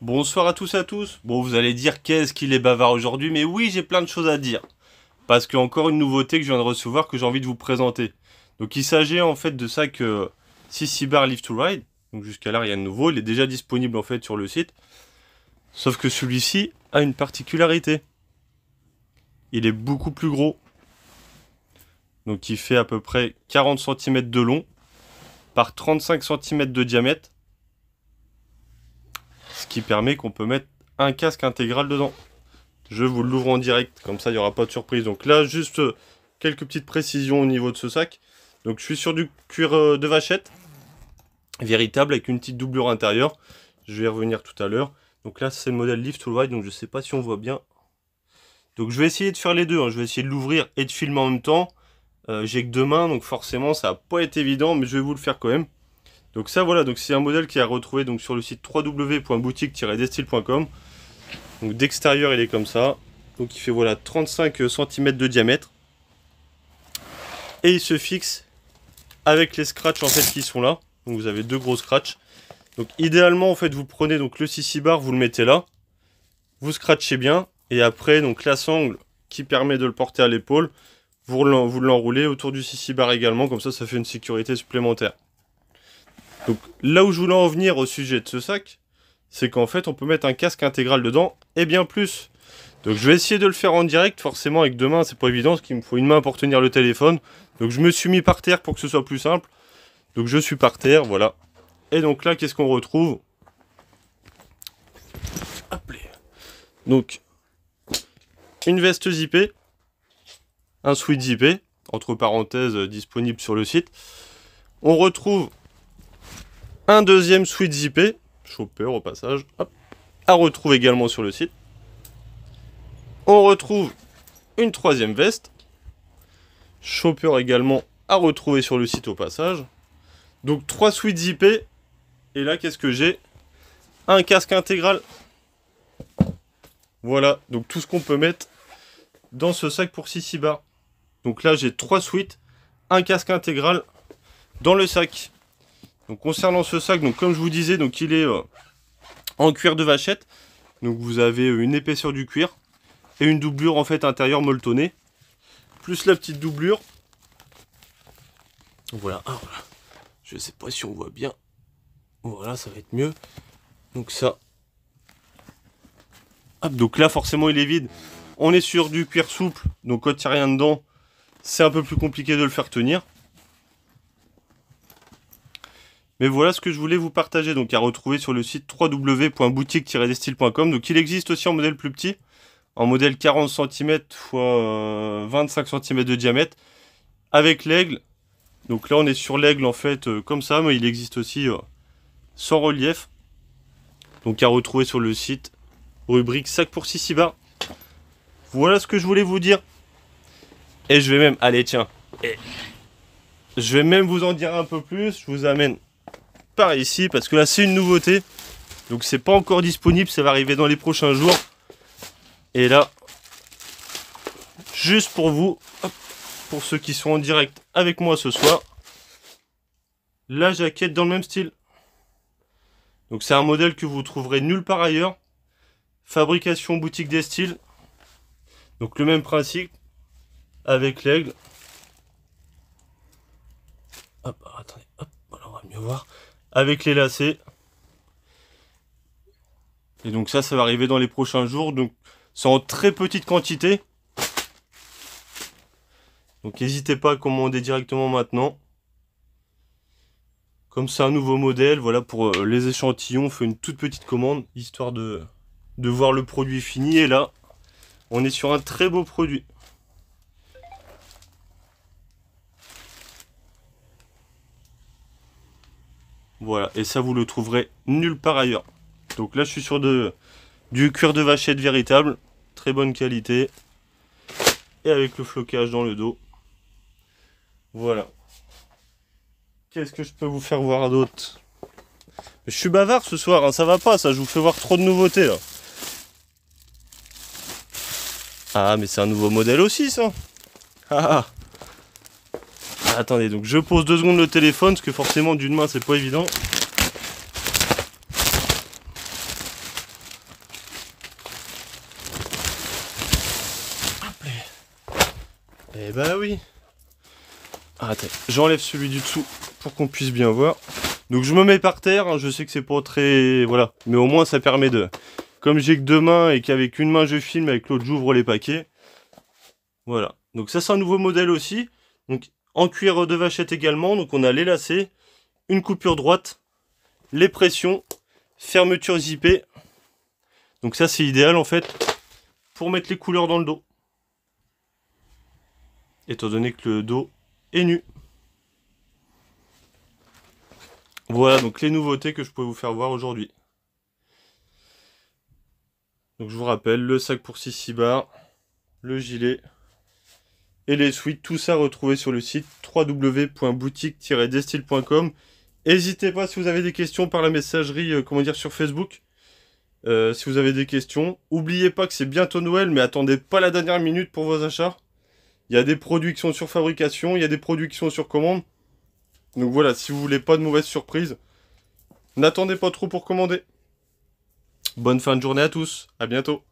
Bonsoir à tous et à tous. Bon, vous allez dire qu'est-ce qu'il est bavard aujourd'hui, mais oui, j'ai plein de choses à dire. Parce qu'il y a encore une nouveauté que je viens de recevoir que j'ai envie de vous présenter. Donc il s'agit en fait de ça que CC Bar Live to Ride. Donc jusqu'à là, rien de nouveau. Il est déjà disponible en fait sur le site. Sauf que celui-ci a une particularité. Il est beaucoup plus gros. Donc il fait à peu près 40 cm de long par 35 cm de diamètre. Ce qui permet qu'on peut mettre un casque intégral dedans. Je vous l'ouvre en direct, comme ça il n'y aura pas de surprise. Donc là, juste quelques petites précisions au niveau de ce sac. Donc je suis sur du cuir de vachette, véritable, avec une petite doublure intérieure. Je vais y revenir tout à l'heure. Donc là, c'est le modèle Live to Ride, donc je ne sais pas si on voit bien. Donc je vais essayer de faire les deux, hein. Je vais essayer de l'ouvrir et de filmer en même temps. J'ai que deux mains, donc forcément ça va pas être évident, mais je vais vous le faire quand même. Donc ça voilà, donc c'est un modèle qui est à retrouver donc sur le site www.boutique-destil.com. Donc d'extérieur il est comme ça. Donc il fait voilà 35 cm de diamètre. Et il se fixe avec les scratchs en fait qui sont là. Donc vous avez deux gros scratchs. Donc idéalement en fait vous prenez donc le CC bar, vous le mettez là. Vous scratchez bien. Et après donc la sangle qui permet de le porter à l'épaule. Vous l'enroulez autour du CC bar également. Comme ça fait une sécurité supplémentaire. Donc là où je voulais en venir au sujet de ce sac, c'est qu'en fait on peut mettre un casque intégral dedans et bien plus. Donc je vais essayer de le faire en direct, forcément avec deux mains c'est pas évident, parce qu'il me faut une main pour tenir le téléphone. Donc je me suis mis par terre pour que ce soit plus simple. Donc je suis par terre, voilà. Et donc là qu'est-ce qu'on retrouve? Hop là. Donc une veste zippée, un sweat zippé, entre parenthèses disponible sur le site. On retrouve un deuxième sweat zippé, chopper au passage, hop, à retrouver également sur le site. On retrouve une troisième veste, chopper également à retrouver sur le site au passage. Donc 3 sweats zippés, et là qu'est-ce que j'ai? Un casque intégral. Voilà, donc tout ce qu'on peut mettre dans ce sac pour CC bar. Donc là j'ai 3 suites, un casque intégral dans le sac. Donc concernant ce sac, donc comme je vous disais, donc il est en cuir de vachette. Donc vous avez une épaisseur du cuir et une doublure en fait intérieure molletonnée, plus la petite doublure. Voilà, ah, voilà. Je sais pas si on voit bien. Voilà, ça va être mieux. Donc ça. Hop, donc là forcément il est vide. On est sur du cuir souple, donc quand il n'y a rien dedans, c'est un peu plus compliqué de le faire tenir. Mais voilà ce que je voulais vous partager, donc à retrouver sur le site www.boutique-destil.com. Donc il existe aussi en modèle plus petit, en modèle 40 cm x 25 cm de diamètre, avec l'aigle. Donc là on est sur l'aigle en fait comme ça, mais il existe aussi sans relief. Donc à retrouver sur le site, rubrique sac pour CC bar. Voilà ce que je voulais vous dire. Et je vais même, allez tiens, je vais même vous en dire un peu plus, je vous amène par ici, parce que là c'est une nouveauté, donc c'est pas encore disponible, ça va arriver dans les prochains jours. Et là, juste pour vous, hop, pour ceux qui sont en direct avec moi ce soir, la jaquette dans le même style. Donc c'est un modèle que vous trouverez nulle part ailleurs, fabrication boutique des styles. Donc le même principe avec l'aigle. Hop, attendez, hop, voilà, on va mieux voir. Avec les lacets. Et donc ça va arriver dans les prochains jours. Donc c'est en très petite quantité. Donc n'hésitez pas à commander directement maintenant. Comme c'est un nouveau modèle, voilà, pour les échantillons, on fait une toute petite commande, histoire de voir le produit fini. Et là, on est sur un très beau produit. Voilà, et ça vous le trouverez nulle part ailleurs. Donc là je suis sur du cuir de vachette véritable, très bonne qualité, et avec le flocage dans le dos. Voilà. Qu'est-ce que je peux vous faire voir d'autre? Je suis bavard ce soir, hein, ça va pas ça, je vous fais voir trop de nouveautés là. Ah mais c'est un nouveau modèle aussi ça. Ah. Attendez, donc je pose 2 secondes le téléphone, parce que forcément d'une main c'est pas évident. Eh bah oui. Ah, attends, j'enlève celui du dessous pour qu'on puisse bien voir. Donc je me mets par terre, hein, je sais que c'est pas très... Voilà, mais au moins ça permet de... Comme j'ai que deux mains et qu'avec une main je filme, avec l'autre j'ouvre les paquets. Voilà, donc ça c'est un nouveau modèle aussi. Donc en cuir de vachette également, donc on a les lacets, une coupure droite, les pressions, fermeture zippée. Donc ça c'est idéal en fait pour mettre les couleurs dans le dos. Étant donné que le dos est nu. Voilà donc les nouveautés que je peux vous faire voir aujourd'hui. Donc je vous rappelle, le sac pour 6 bars, le gilet et les suites, tout ça retrouvé sur le site www.boutique-destil.com. N'hésitez pas si vous avez des questions par la messagerie, sur Facebook. Si vous avez des questions, n'oubliez pas que c'est bientôt Noël, mais attendez pas la dernière minute pour vos achats. Il y a des produits qui sont sur fabrication, il y a des produits qui sont sur commande. Donc voilà, si vous voulez pas de mauvaises surprises, n'attendez pas trop pour commander. Bonne fin de journée à tous, à bientôt.